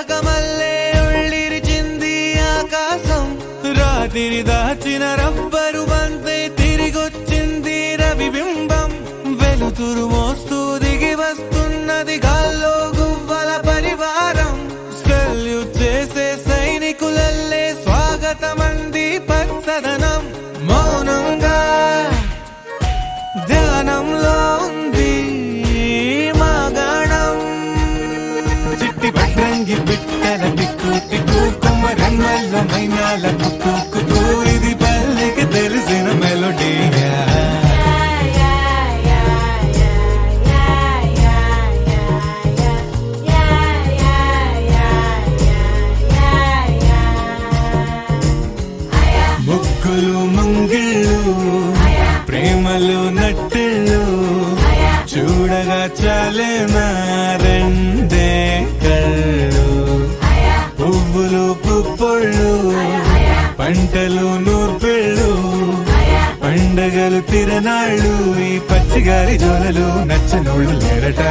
రాగమల్లే ఉళ్ళిరిచింది ఆకాశం రాత్రి దాచిన రబ్బరు బంతే తిరిగొచ్చింది రవిబింబం వెలుతురు మోస్తూ దిగి వస్తున్నది గాల్లో గువ్వల పరివారం సెల్యూట్ చేసే సైనికులల్లే స్వాగతమంది పచ్చదనం మౌనంగా ధ్యానంలో ఉంది మాగాణం చిట్టి పట్రంగి బిట్టల టిక్కు టిక్కు కొమ్మరమ్మల్ల మైనాల కుక్కు కుక్కు ఇది పల్లెకి తెలిసిన మెలోడీగా ముగ్గులు ముంగిళ్ళు ప్రేమలు నట్టిళ్ళు చూడగా చాలే రెండే కళ్ళు పువ్వులు పుప్పొళ్ళు పంటలు నూర్పిళ్ళు పండగలు తిరనాళ్ళు ఈ పచ్చిగారి జోలలు నచ్చనోళ్ళు లేరట.